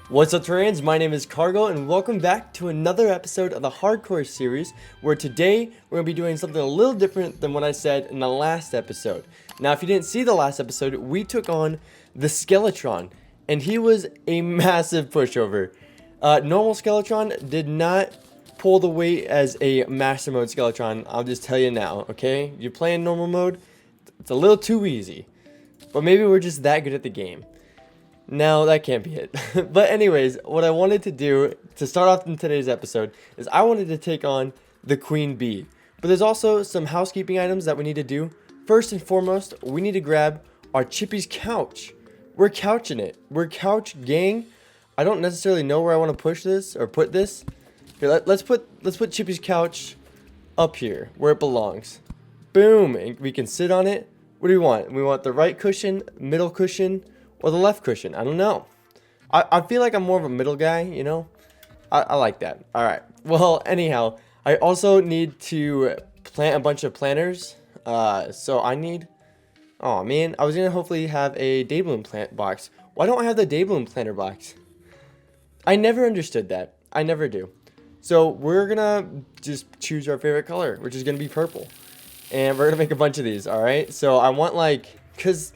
What's up, Terrarians? My name is Kargoh, and welcome back to another episode of the Hardcore series, where today we're going to be doing something a little different than what I said in the last episode. Now, if you didn't see the last episode, we took on the Skeletron, and he was a massive pushover. Normal Skeletron did not pull the weight as a Master Mode Skeletron, I'll just tell you now, okay? You're playing normal mode, it's a little too easy, but maybe we're just that good at the game. No, that can't be it. But anyways, what I wanted to do to start off in today's episode is I wanted to take on the Queen Bee. But there's also some housekeeping items that we need to do. First and foremost, we need to grab our Chippy's couch. We're couching it. We're couch gang. I don't necessarily know where I want to push this or put this. Here, let's put Chippy's couch up here where it belongs. Boom, and we can sit on it. What do we want? We want the right cushion, middle cushion, or the left cushion. I don't know. I feel like I'm more of a middle guy, you know? I like that. Alright. Well, anyhow, I also need to plant a bunch of planters. So I need... Oh, man. I was going to hopefully have a Daybloom plant box. Why don't I have the Daybloom planter box? I never understood that. I never do. So we're going to just choose our favorite color, which is going to be purple. And we're going to make a bunch of these, alright? So I want, like... Because...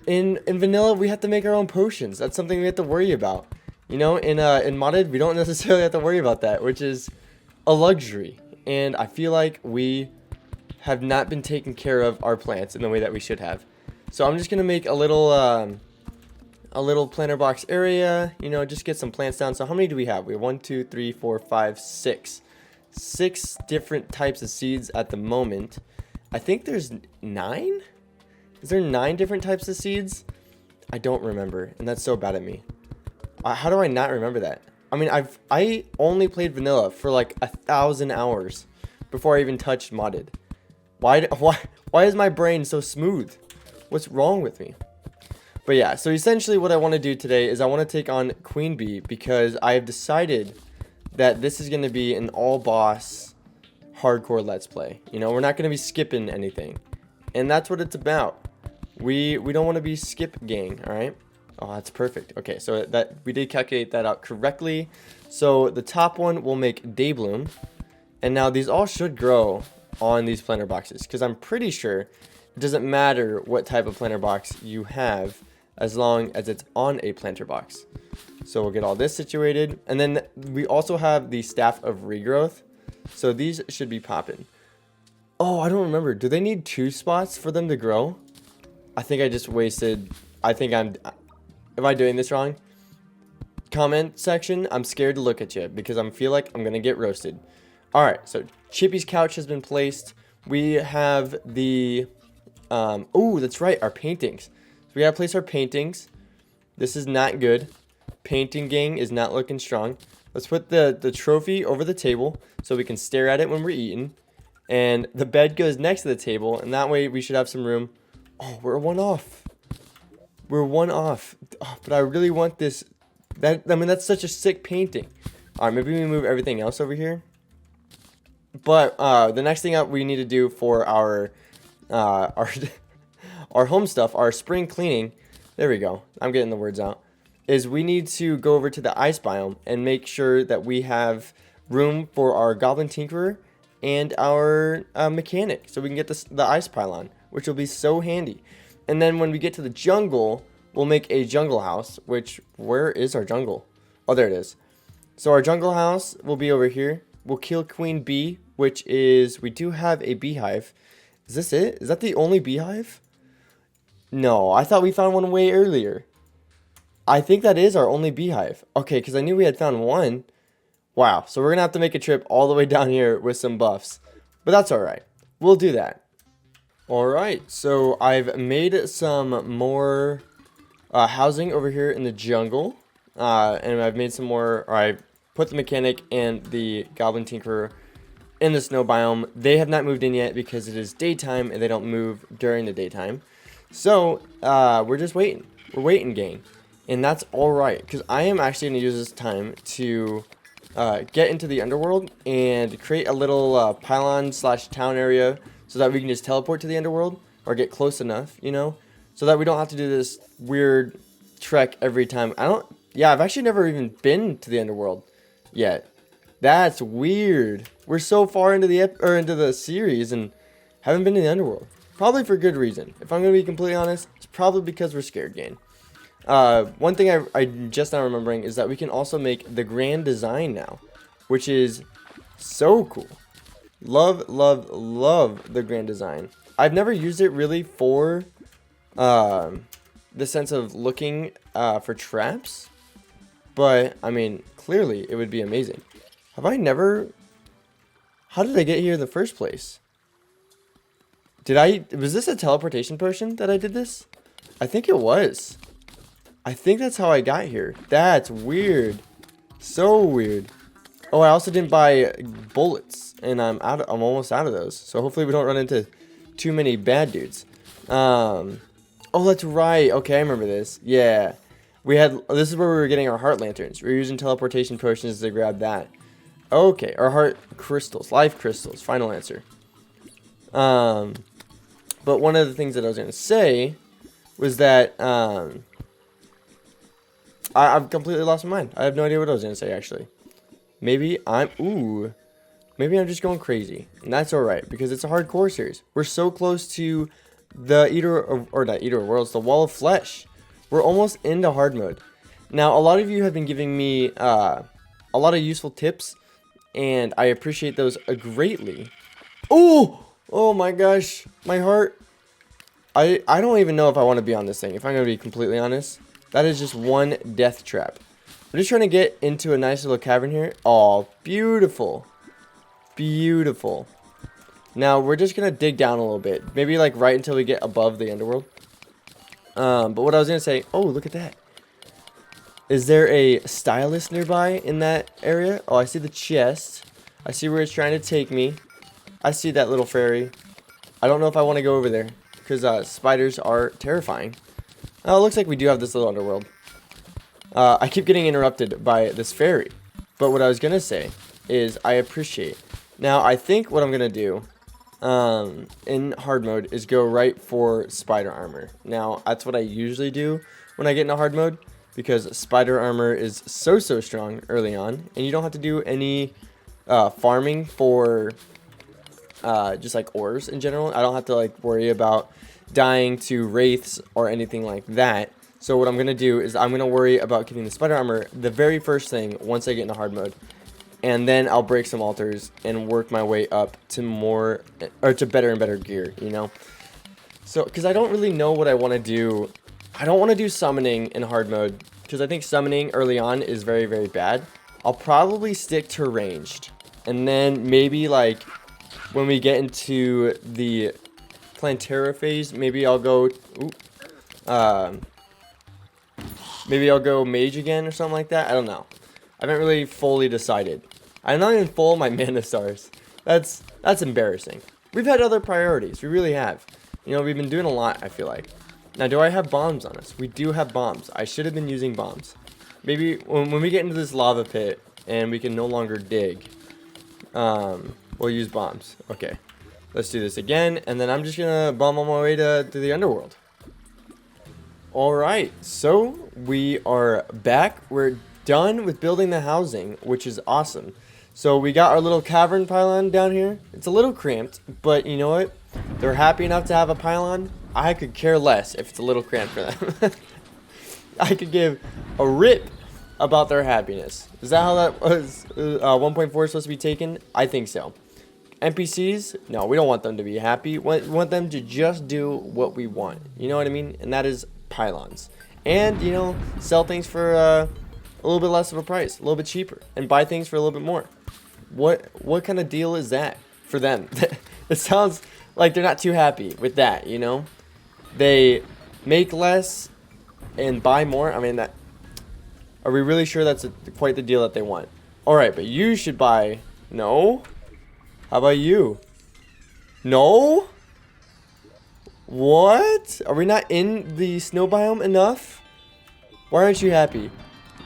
In vanilla, we have to make our own potions. That's something we have to worry about. You know, in modded, we don't necessarily have to worry about that, which is a luxury. And I feel like we have not been taking care of our plants in the way that we should have. So I'm just gonna make a little planter box area. You know, just get some plants down. So how many do we have? We have 1, 2, 3, 4, 5, 6. 6 different types of seeds at the moment. I think there's 9. Is there 9 different types of seeds? I don't remember, and that's so bad at me. How do I not remember that? I mean, I only played vanilla for like 1,000 hours before I even touched modded. Why is my brain so smooth? What's wrong with me? But yeah, so essentially what I want to do today is I want to take on Queen Bee because I have decided that this is going to be an all-boss hardcore let's play. You know, we're not going to be skipping anything, and that's what it's about. We don't want to be skip gang, all right? Oh, that's perfect. Okay, so that we did calculate that out correctly. So the top one will make Daybloom, and now these all should grow on these planter boxes because I'm pretty sure it doesn't matter what type of planter box you have as long as it's on a planter box. So we'll get all this situated, and then we also have the Staff of Regrowth, so these should be popping. Oh, I don't remember. Do they need 2 spots for them to grow? I think I just wasted... Am I doing this wrong? Comment section, I'm scared to look at you because I feel like I'm going to get roasted. Alright, so Chippy's couch has been placed. We have the... oh, that's right, our paintings. So we got to place our paintings. This is not good. Painting gang is not looking strong. Let's put the trophy over the table so we can stare at it when we're eating. And the bed goes next to the table, and that way we should have some room. Oh, we're 1 off. We're 1 off. Oh, but I really want this. I mean, that's such a sick painting. All right, maybe we move everything else over here. But the next thing up we need to do for our home stuff, our spring cleaning. There we go. I'm getting the words out. Is we need to go over to the ice biome and make sure that we have room for our goblin tinkerer and our mechanic, so we can get the ice pylon, which will be so handy. And then when we get to the jungle, we'll make a jungle house, which, where is our jungle? Oh, there it is. So our jungle house will be over here. We'll kill Queen Bee, which is, we do have a beehive. Is this it? Is that the only beehive? No, I thought we found one way earlier. I think that is our only beehive. Okay, because I knew we had found one. Wow, so we're going to have to make a trip all the way down here with some buffs. But that's alright. We'll do that. Alright, so I've made some more housing over here in the jungle. And I've made some more, or I put the mechanic and the goblin tinkerer in the snow biome. They have not moved in yet because it is daytime and they don't move during the daytime. So, we're just waiting. We're waiting, gang. And that's alright, because I am actually going to use this time to... get into the underworld and create a little pylon / town area so that we can just teleport to the underworld or get close enough, you know, so that we don't have to do this weird trek every time. Yeah, I've actually never even been to the underworld yet. That's weird. We're so far into the series and haven't been to the underworld. Probably for good reason. If I'm gonna be completely honest, it's probably because we're scared, game. One thing I'm just now remembering is that we can also make the grand design now, which is so cool. Love, love, love the grand design. I've never used it really for the sense of looking for traps, but I mean, clearly it would be amazing. Have I never... How did I get here in the first place? Was this a teleportation potion that I did this? I think it was. I think that's how I got here. That's weird. So weird. Oh, I also didn't buy bullets, and I'm almost out of those. So hopefully we don't run into too many bad dudes. Oh, that's right. Okay, I remember this. Yeah. This is where we were getting our heart lanterns. We were using teleportation potions to grab that. Okay, our heart crystals, life crystals, final answer. But one of the things that I was going to say was that I've completely lost my mind. I have no idea what I was going to say, actually. Maybe I'm just going crazy. And that's alright, because it's a hardcore series. We're so close to the not Worlds, the Wall of Flesh. We're almost into hard mode. Now, a lot of you have been giving me a lot of useful tips, and I appreciate those greatly. Oh my gosh, my heart. I don't even know if I want to be on this thing, if I'm going to be completely honest. That is just one death trap. I'm just trying to get into a nice little cavern here. Oh, beautiful. Beautiful. Now, we're just going to dig down a little bit. Maybe like right until we get above the underworld. But what I was going to say, oh, look at that. Is there a stylist nearby in that area? Oh, I see the chest. I see where it's trying to take me. I see that little fairy. I don't know if I want to go over there, because spiders are terrifying. Oh, it looks like we do have this little underworld. I keep getting interrupted by this fairy. But what I was going to say is I appreciate. Now, I think what I'm going to do in hard mode is go right for spider armor. Now, that's what I usually do when I get into hard mode, because spider armor is so strong early on, and you don't have to do any farming for just like ores in general. I don't have to like worry about dying to wraiths or anything like that. So what I'm going to do is I'm going to worry about getting the spider armor the very first thing once I get into hard mode. And then I'll break some altars and work my way up to better and better gear, you know? So, because I don't really know what I want to do. I don't want to do summoning in hard mode, because I think summoning early on is very bad. I'll probably stick to ranged. And then maybe like when we get into the Plantera phase, maybe I'll go maybe I'll go mage again or something like that. I don't know. I haven't really fully decided. I'm not even full of my mana stars. That's embarrassing. We've had other priorities. We really have. You know, we've been doing a lot, I feel like. Now, do I have bombs on us? We do have bombs. I should have been using bombs. Maybe when we get into this lava pit and we can no longer dig, we'll use bombs. Okay. Let's do this again, and then I'm just gonna bomb on my way to the underworld. Alright, so we are back. We're done with building the housing, which is awesome. So we got our little cavern pylon down here. It's a little cramped, but you know what? They're happy enough to have a pylon. I could care less if it's a little cramped for them. I could give a rip about their happiness. Is that how that was 1.4 is supposed to be taken? I think so. NPCs, no, we don't want them to be happy. We want them to just do what we want. You know what I mean? And that is pylons. And, you know, sell things for a little bit less of a price, a little bit cheaper, and buy things for a little bit more. What kind of deal is that for them? It sounds like they're not too happy with that, you know? They make less and buy more. I mean, are we really sure that's quite the deal that they want? All right, but you should buy. No? How about you? No? What? Are we not in the snow biome enough? Why aren't you happy?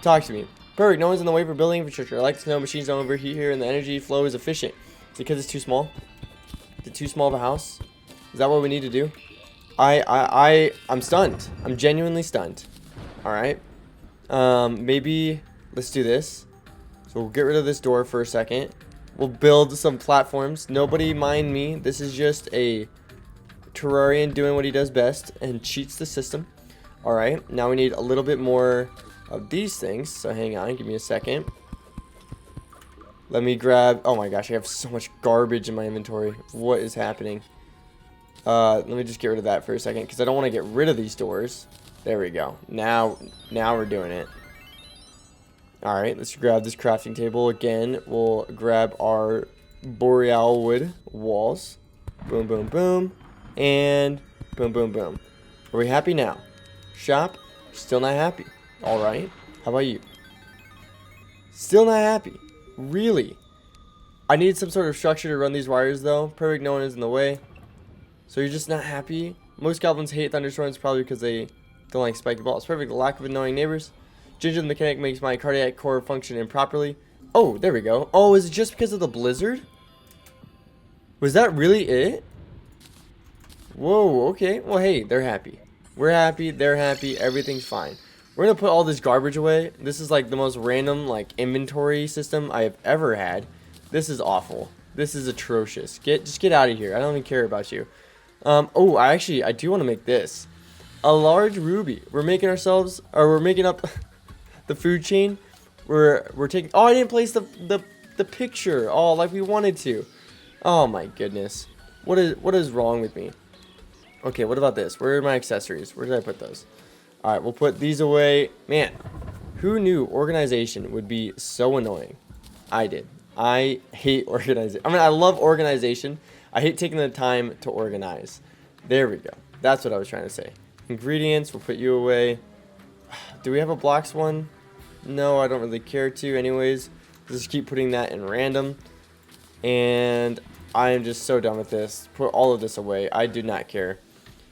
Talk to me. Perfect. No one's in the way for building infrastructure. I like to know machines don't overheat here and the energy flow is efficient. Is it because it's too small? Is it too small of a house? Is that what we need to do? I'm stunned. I'm genuinely stunned. All right. Maybe let's do this. So we'll get rid of this door for a second. We'll build some platforms. Nobody mind me. This is just a Terrarian doing what he does best and cheats the system. Alright, now we need a little bit more of these things. So hang on, give me a second. Let me grab... Oh my gosh, I have so much garbage in my inventory. What is happening? Let me just get rid of that for a second, because I don't want to get rid of these doors. There we go. Now we're doing it. Alright, let's grab this crafting table. Again, we'll grab our boreal wood walls. Boom, boom, boom. And boom, boom, boom. Are we happy now? Shop? Still not happy. Alright. How about you? Still not happy. Really? I need some sort of structure to run these wires, though. Perfect, no one is in the way. So you're just not happy? Most goblins hate thunderstorms probably because they don't like spiky balls. Perfect, lack of annoying neighbors. Ginger the mechanic makes my cardiac core function improperly. Oh, there we go. Oh, is it just because of the blizzard? Was that really it? Whoa, okay. Well, hey, they're happy. We're happy, they're happy, everything's fine. We're gonna put all this garbage away. This is like the most random like inventory system I have ever had. This is awful. This is atrocious. Just get out of here. I don't even care about you. Oh, I do want to make this. A large ruby. We're making up the food chain. We're taking... Oh, I didn't place the picture. Oh, like we wanted to. Oh my goodness. What is wrong with me? Okay, what about this? Where are my accessories? Where did I put those? Alright, we'll put these away. Man, who knew organization would be so annoying? I did. I hate organization. I mean, I love organization. I hate taking the time to organize. There we go. That's what I was trying to say. Ingredients, we'll put you away. Do we have a blocks one? No, I don't really care to anyways. Just keep putting that in random. And I am just so done with this. Put all of this away. I do not care.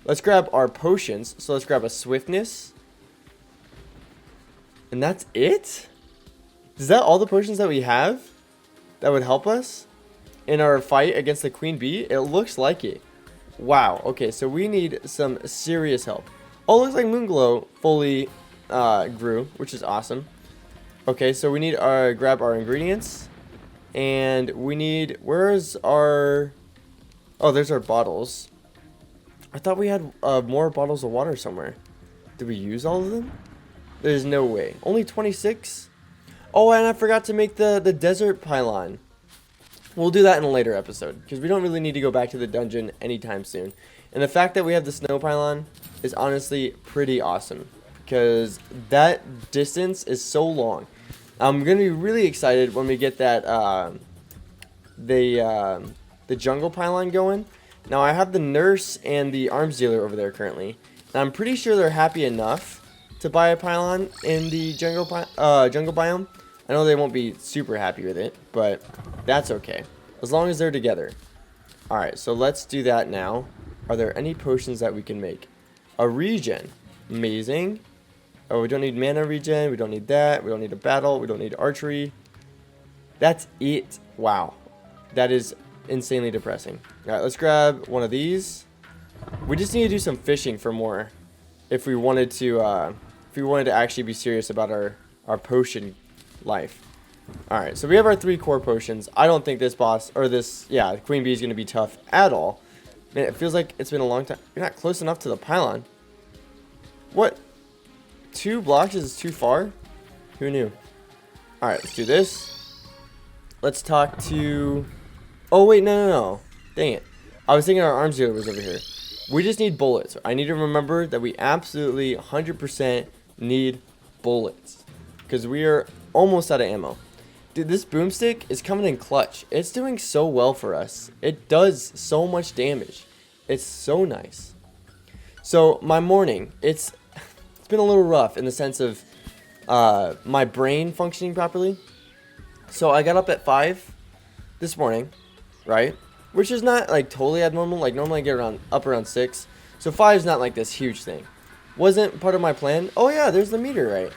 Let's grab our potions. So let's grab a swiftness. And that's it? Is that all the potions that we have that would help us in our fight against the queen bee? It looks like it. Wow. Okay, so we need some serious help. Oh, it looks like Moonglow fully grew, which is awesome. Okay, so we need grab our ingredients. And we need... Where's our... Oh, there's our bottles. I thought we had more bottles of water somewhere. Did we use all of them? There's no way. Only 26? Oh, and I forgot to make the desert pylon. We'll do that in a later episode, because we don't really need to go back to the dungeon anytime soon. And the fact that we have the snow pylon is honestly pretty awesome, because that distance is so long. I'm going to be really excited when we get that the jungle pylon going. Now, I have the nurse and the arms dealer over there currently. And I'm pretty sure they're happy enough to buy a pylon in the jungle biome. I know they won't be super happy with it, but that's okay. As long as they're together. Alright, so let's do that now. Are there any potions that we can make? A regen. Amazing. Oh, we don't need mana regen. We don't need that. We don't need a battle. We don't need archery. That's it. Wow. That is insanely depressing. Alright, let's grab one of these. We just need to do some fishing for more. If we wanted to actually be serious about our potion life. Alright, so we have our 3 core potions. I don't think this boss, or this, yeah, Queen Bee is going to be tough at all. Man, it feels like it's been a long time. You're not close enough to the pylon. What? 2 blocks is too far? Who knew? Alright, let's do this. Let's talk to... Oh, wait, no. Dang it. I was thinking our arms dealer was over here. We just need bullets. I need to remember that we absolutely 100% need bullets. Because we are almost out of ammo. Dude, this boomstick is coming in clutch. It's doing so well for us. It does so much damage. It's so nice. So, my morning, it's been a little rough in the sense of my brain functioning properly. So, I got up at 5 this morning, right? Which is not, like, totally abnormal. Like, normally I get up around 6. So, 5 is not, like, this huge thing. Wasn't part of my plan. Oh, yeah, there's the meter, right?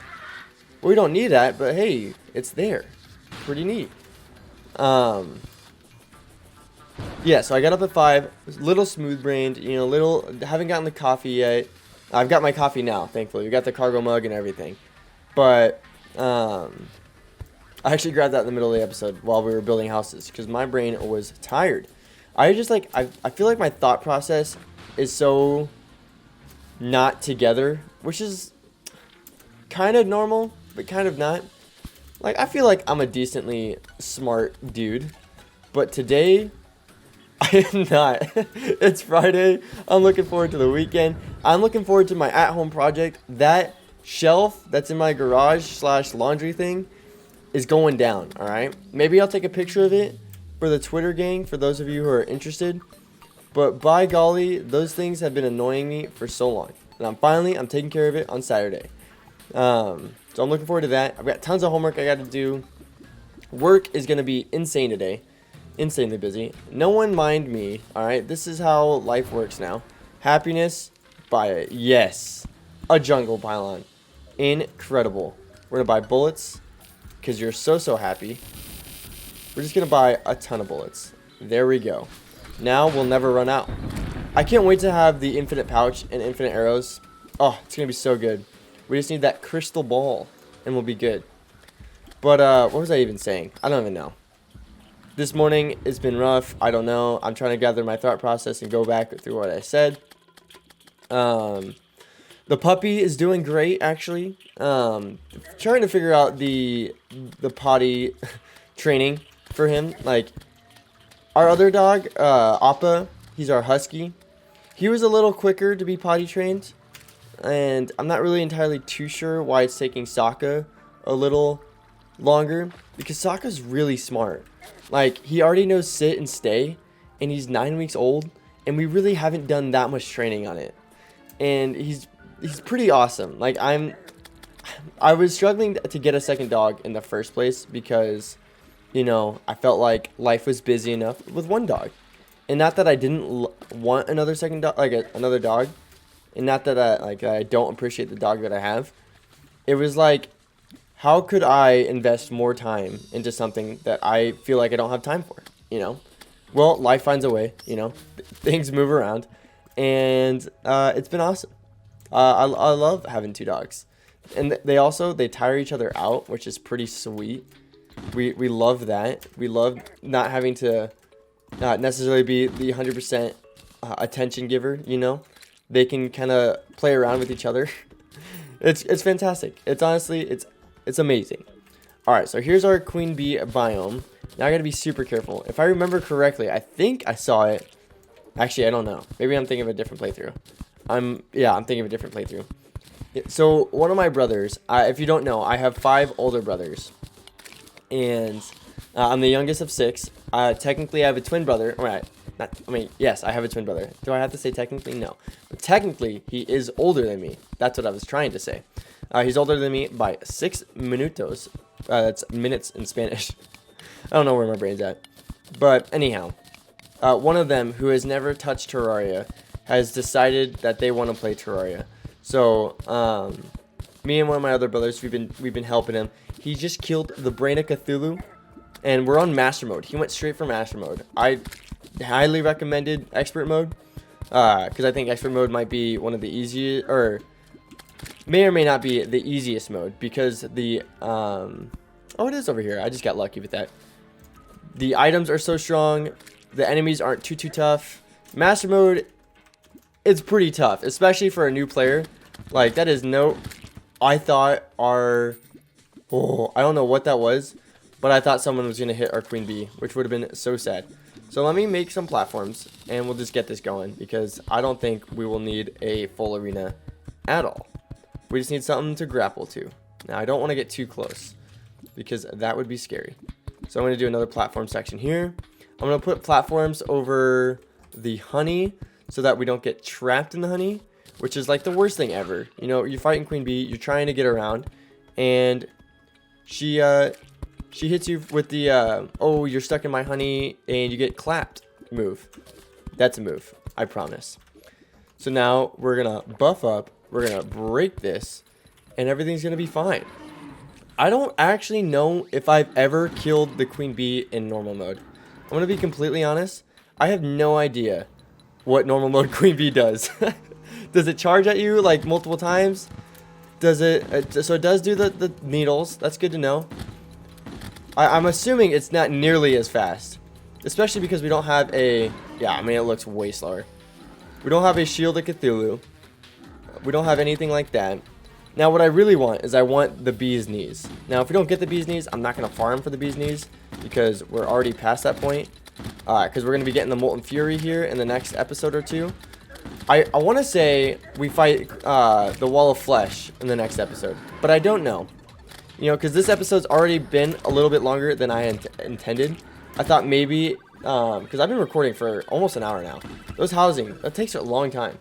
We don't need that, but hey, it's there. Pretty neat. Yeah, so I got up at 5, little smooth-brained, you know, haven't gotten the coffee yet. I've got my coffee now, thankfully. We got the cargo mug and everything. But I actually grabbed that in the middle of the episode while we were building houses because my brain was tired. I just like I feel like my thought process is so not together, which is kind of normal, but kind of not. Like, I feel like I'm a decently smart dude, but today I am not. It's Friday. I'm looking forward to the weekend. I'm looking forward to my at-home project. That shelf that's in my garage / laundry thing is going down, all right? Maybe I'll take a picture of it for the Twitter gang, for those of you who are interested. But by golly, those things have been annoying me for so long. And I'm taking care of it on Saturday. So I'm looking forward to that. I've got tons of homework I got to do. Work is going to be insane today. Insanely busy. No one mind me, all right? This is how life works now. Happiness, buy it. Yes. A jungle pylon. Incredible. We're going to buy bullets because you're so happy. We're just going to buy a ton of bullets. There we go. Now we'll never run out. I can't wait to have the infinite pouch and infinite arrows. Oh, it's going to be so good. We just need that crystal ball, and we'll be good. But, what was I even saying? I don't even know. This morning, it's been rough. I don't know. I'm trying to gather my thought process and go back through what I said. The puppy is doing great, actually. Trying to figure out the potty training for him. Like, our other dog, Appa, he's our husky. He was a little quicker to be potty trained. And I'm not really entirely too sure why it's taking Sokka a little longer. Because Sokka's really smart. Like, he already knows sit and stay. And he's 9 weeks old. And we really haven't done that much training on it. And he's pretty awesome. Like, I was struggling to get a second dog in the first place. Because, you know, I felt like life was busy enough with one dog. And not that I didn't want another second dog, like another dog. And not that I don't appreciate the dog that I have. It was like, how could I invest more time into something that I feel like I don't have time for, you know? Well, life finds a way, you know? Things move around. And it's been awesome. I love having two dogs. And they tire each other out, which is pretty sweet. We love that. We love not having to not necessarily be the 100% attention giver, you know? They can kind of play around with each other. It's fantastic. It's honestly, it's amazing. All right, so here's our queen bee biome. Now I gotta be super careful. If I remember correctly, I think I saw it. Actually, I don't know. Maybe I'm thinking of a different playthrough. I'm thinking of a different playthrough. So one of my brothers, if you don't know, I have 5 older brothers. And I'm the youngest of 6. Technically, I have a twin brother. All right. Yes, I have a twin brother. Do I have to say technically? No. But technically, he is older than me. That's what I was trying to say. He's older than me by 6 minutos. That's minutes in Spanish. I don't know where my brain's at. But anyhow, one of them, who has never touched Terraria, has decided that they want to play Terraria. So, me and one of my other brothers, we've been helping him. He just killed the Brain of Cthulhu, and we're on Master Mode. He went straight for Master Mode. I highly recommended Expert Mode, because I think Expert Mode might be one of the easiest, or may or may not be the easiest mode, because the, oh, it is over here. I just got lucky with that. The items are so strong. The enemies aren't too tough. Master Mode, it's pretty tough, especially for a new player. Like, that is I thought I don't know what that was, but I thought someone was going to hit our queen bee, which would have been so sad. So let me make some platforms, and we'll just get this going, because I don't think we will need a full arena at all. We just need something to grapple to. Now, I don't want to get too close, because that would be scary. So I'm going to do another platform section here. I'm going to put platforms over the honey, so that we don't get trapped in the honey, which is like the worst thing ever. You know, you're fighting queen bee, you're trying to get around, and she hits you with the, oh, you're stuck in my honey, and you get clapped move. That's a move, I promise. So now we're going to buff up, we're going to break this, and everything's going to be fine. I don't actually know if I've ever killed the queen bee in normal mode. I'm going to be completely honest. I have no idea what normal mode queen bee does. Does it charge at you like multiple times? Does it? So it does do the needles. That's good to know. I'm assuming it's not nearly as fast, especially because we don't have a. Yeah, I mean it looks way slower. We don't have a Shield of Cthulhu. We don't have anything like that. Now what I really want is I want the bee's knees. Now if we don't get the bee's knees, I'm not gonna farm for the bee's knees because we're already past that point. Because we're gonna be getting the Molten Fury here in the next episode or two. I want to say we fight the Wall of Flesh in the next episode, but I don't know. You know, because this episode's already been a little bit longer than I intended. I thought maybe, because I've been recording for almost an hour now. Those housing, that takes a long time.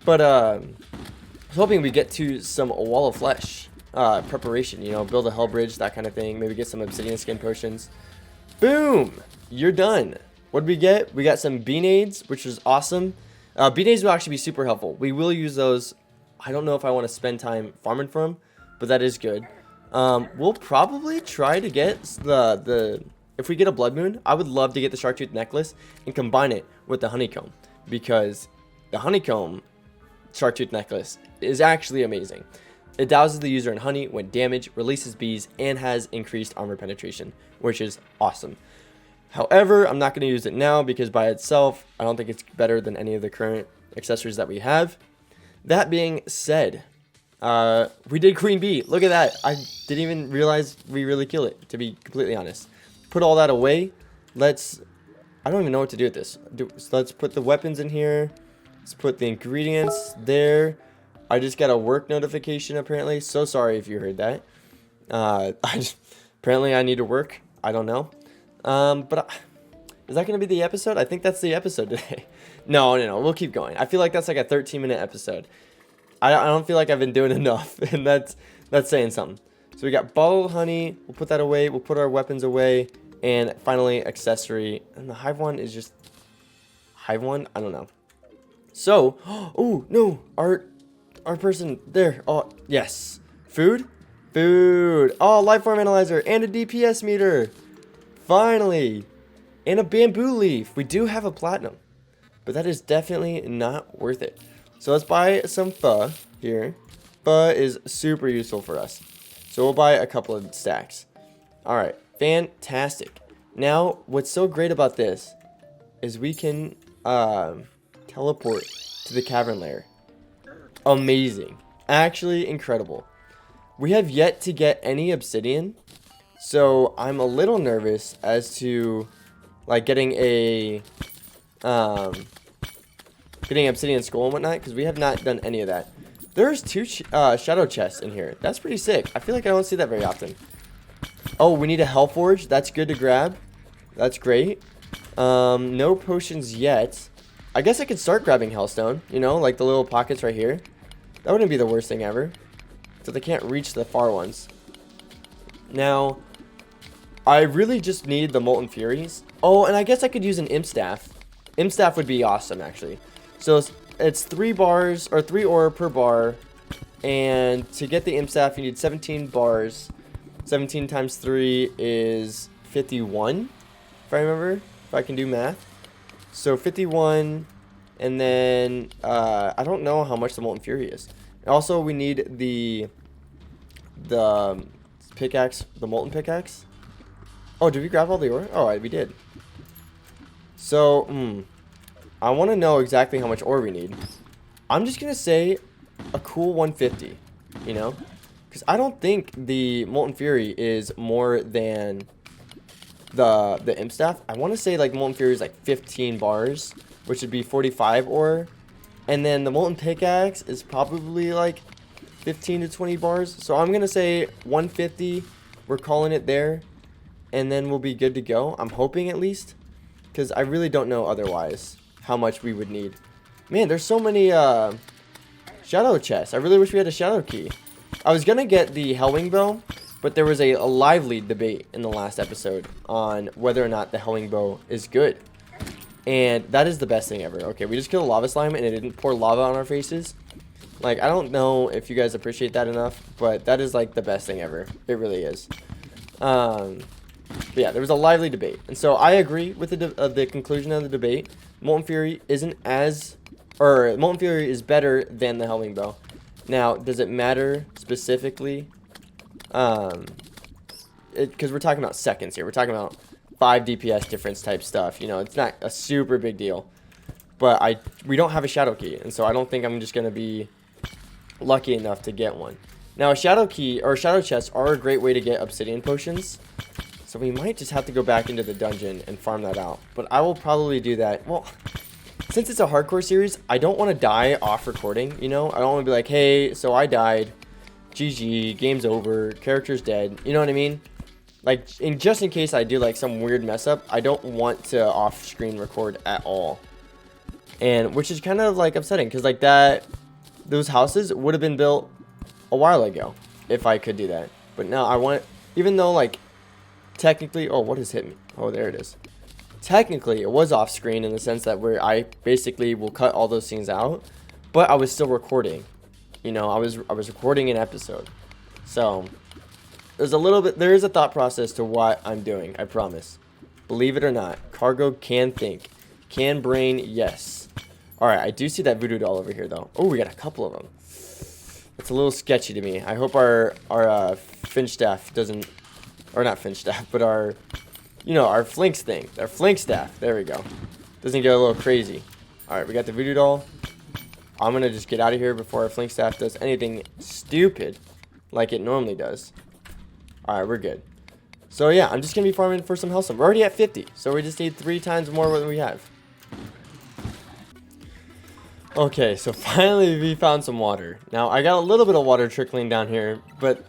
But I was hoping we get to some Wall of Flesh preparation, you know, build a Hell Bridge, that kind of thing. Maybe get some Obsidian Skin Potions. Boom! You're done. What did we get? We got some Beanades, which is awesome. Beanades will actually be super helpful. We will use those. I don't know if I want to spend time farming for them, but that is good. We'll probably try to get if we get a Blood Moon, I would love to get the Shark Tooth Necklace and combine it with the Honeycomb, because the Honeycomb Shark Tooth Necklace is actually amazing. It douses the user in honey when damaged, releases bees, and has increased armor penetration, which is awesome. However, I'm not going to use it now because by itself, I don't think it's better than any of the current accessories that we have. That being said, we did Queen Bee. Look at that. I didn't even realize we really kill it, to be completely honest. Put all that away. I don't even know what to do with this. So let's put the weapons in here. Let's put the ingredients there. I just got a work notification apparently. So sorry if you heard that. Apparently I need to work. I don't know. Is that going to be the episode? I think that's the episode today. No. We'll keep going. I feel like that's like a 13-minute episode. I don't feel like I've been doing enough, and that's saying something. So we got bottled honey. We'll put that away. We'll put our weapons away, and finally accessory. And the hive one is just hive one. I don't know. So, oh no, our person there. Oh yes, food. Oh, life form analyzer and a DPS meter. Finally, and a bamboo leaf. We do have a platinum, but that is definitely not worth it. So let's buy some pho here. Pho is super useful for us. So we'll buy a couple of stacks. All right, fantastic. Now, what's so great about this is we can teleport to the cavern lair. Amazing. Actually incredible. We have yet to get any obsidian. So I'm a little nervous as to like getting a obsidian skull and whatnot, because we have not done any of that. There's 2 shadow chests in here. That's pretty sick. I feel like I don't see that very often. Oh, we need a hell forge. That's good to grab. That's great. No potions yet. I guess I could start grabbing hellstone, you know, like the little pockets right here. That wouldn't be the worst thing ever. So they can't reach the far ones. Now, I really just need the Molten Furies. Oh, and I guess I could use an imp staff. Imp staff would be awesome, actually. So it's 3 bars, or 3 ore per bar. And to get the imp staff, you need 17 bars. 17 times 3 is 51, if I remember, if I can do math. So 51, and then I don't know how much the Molten Fury is. Also, we need the pickaxe, the Molten Pickaxe. Oh, did we grab all the ore? Oh, we did. So, I want to know exactly how much ore we need. I'm just going to say a cool 150, you know? Because I don't think the Molten Fury is more than the imp staff. I want to say like Molten Fury is like 15 bars, which would be 45 ore. And then the Molten Pickaxe is probably like 15 to 20 bars. So I'm going to say 150. We're calling it there. And then we'll be good to go. I'm hoping at least. Because I really don't know otherwise how much we would need. Man, there's so many shadow chests. I really wish we had a shadow key. I was going to get the Hellwing Bow, but there was a lively debate in the last episode on whether or not the Hellwing Bow is good. And that is the best thing ever. Okay, we just killed a lava slime and it didn't pour lava on our faces. Like, I don't know if you guys appreciate that enough, but that is like the best thing ever. It really is. But yeah, there was a lively debate. And so I agree with the conclusion of the debate. Molten Fury isn't as... Or, Molten Fury is better than the Hellwing Bow. Now, does it matter specifically? Because we're talking about seconds here. We're talking about 5 DPS difference type stuff. You know, it's not a super big deal. But we don't have a shadow key, and so I don't think I'm just going to be lucky enough to get one. Now, a shadow key or shadow chests are a great way to get obsidian potions. So we might just have to go back into the dungeon and farm that out. But I will probably do that. Well, since it's a hardcore series, I don't want to die off recording, you know? I don't want to be like, hey, so I died. GG, game's over, character's dead. You know what I mean? Like, just in case I do, like, some weird mess up, I don't want to off-screen record at all. And, which is kind of, like, upsetting. Because, like, those houses would have been built a while ago if I could do that. But now I want, even though, like, technically, oh, what has hit me? Oh, there it is. Technically, it was off screen in the sense that where I basically will cut all those things out, but I was still recording. You know, I was recording an episode. So there is a thought process to what I'm doing, I promise. Believe it or not, Kargoh can think. Can brain, yes. Alright, I do see that voodoo doll over here though. Oh, we got a couple of them. It's a little sketchy to me. I hope our Finch staff doesn't, or not Finch staff, but our, you know, our flinks thing. Our flink staff, there we go. Doesn't get a little crazy. Alright, we got the voodoo doll. I'm gonna just get out of here before our flink staff does anything stupid like it normally does. Alright, we're good. So yeah, I'm just gonna be farming for some hellstone. We're already at 50, so we just need 3 times more than we have. Okay, so finally we found some water. Now, I got a little bit of water trickling down here, but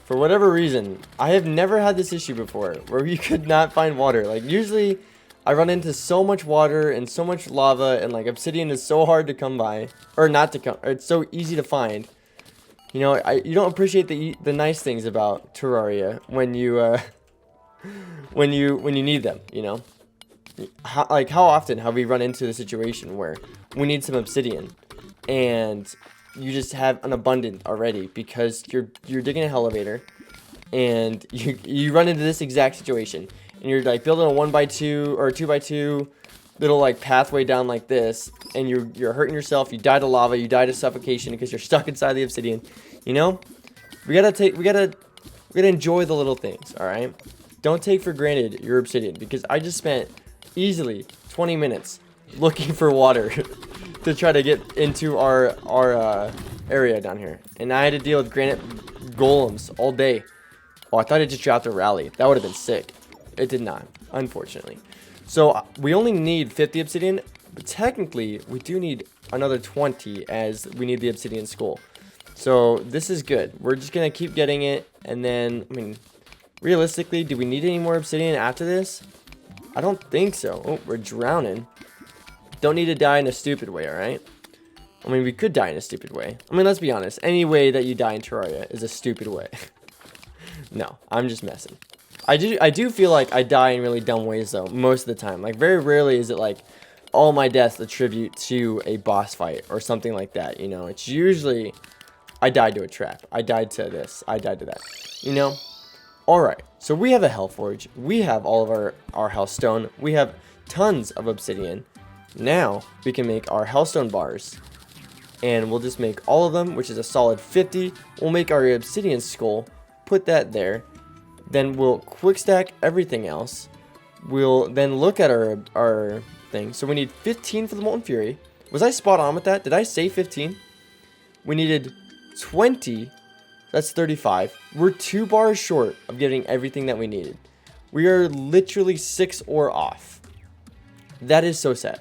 for whatever reason, I have never had this issue before, where you could not find water. Like, usually, I run into so much water and so much lava, and, like, obsidian is so hard to come by. Or not to come, or it's so easy to find. You know, you don't appreciate the nice things about Terraria when you, when you need them, you know? How often have we run into the situation where we need some obsidian and you just have an abundant already because you're digging a elevator and you run into this exact situation and you're like building a 1x2 or a 2x2 little like pathway down like this, and you're hurting yourself, you die to lava, you die to suffocation because you're stuck inside the obsidian. You know, we gotta enjoy the little things. All right, don't take for granted your obsidian, because I just spent easily 20 minutes looking for water to try to get into our area down here, and I had to deal with granite golems all day. Oh, I thought it just dropped a rally. That would have been sick. It did not, unfortunately. So we only need 50 obsidian, but technically we do need another 20 as we need the obsidian skull. So this is good. We're just gonna keep getting it, and then, I mean, realistically, do we need any more obsidian after this? I don't think so. Oh, we're drowning. Don't need to die in a stupid way, alright? I mean, we could die in a stupid way. I mean, let's be honest. Any way that you die in Terraria is a stupid way. No, I'm just messing. I do feel like I die in really dumb ways, though, most of the time. Like, very rarely is it like all my deaths attribute to a boss fight or something like that, you know? It's usually I died to a trap. I died to this. I died to that, you know? Alright, so we have a Hellforge. We have all of our Hellstone. We have tons of obsidian. Now, we can make our Hellstone bars. And we'll just make all of them, which is a solid 50. We'll make our obsidian skull. Put that there. Then we'll quick stack everything else. We'll then look at our thing. So we need 15 for the Molten Fury. Was I spot on with that? Did I say 15? We needed 20. That's 35. We're 2 bars short of getting everything that we needed. We are literally 6 ore off. That is so sad.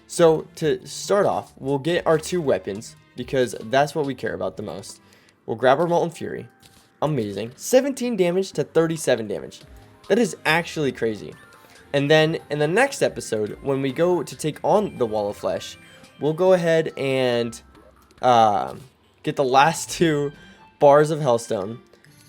So to start off, we'll get our 2 weapons, because that's what we care about the most. We'll grab our Molten Fury. Amazing. 17 damage to 37 damage. That is actually crazy. And then in the next episode, when we go to take on the Wall of Flesh, we'll go ahead and get the last 2 bars of Hellstone,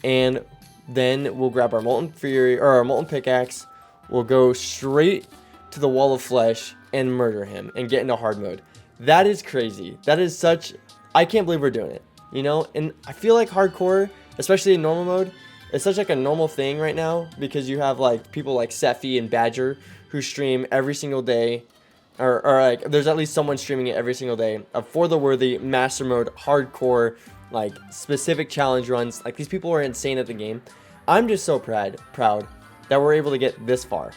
and then we'll grab our Molten Fury or our Molten Pickaxe. We'll go straight to the Wall of Flesh and murder him and get into hard mode. That is crazy. That is such, I can't believe we're doing it, you know? And I feel like hardcore, especially in normal mode, it's such like a normal thing right now, because you have like people like Sephi and Badger who stream every single day, or like there's at least someone streaming it every single day of For the Worthy, Master Mode, Hardcore, like specific challenge runs. Like these people are insane at the game. I'm just so proud that we're able to get this far.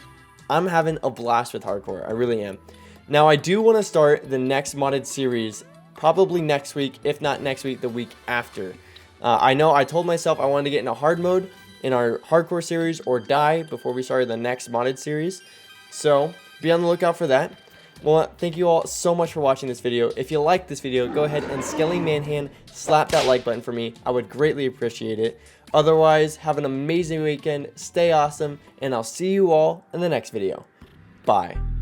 I'm having a blast with Hardcore. I really am. Now I do want to start the next modded series probably next week, if not next week, the week after. I know I told myself I wanted to get into hard mode in our hardcore series or die before we started the next modded series. So be on the lookout for that. Well, thank you all so much for watching this video. If you liked this video, go ahead and Skelly Manhand slap that like button for me. I would greatly appreciate it. Otherwise, have an amazing weekend, stay awesome, and I'll see you all in the next video. Bye.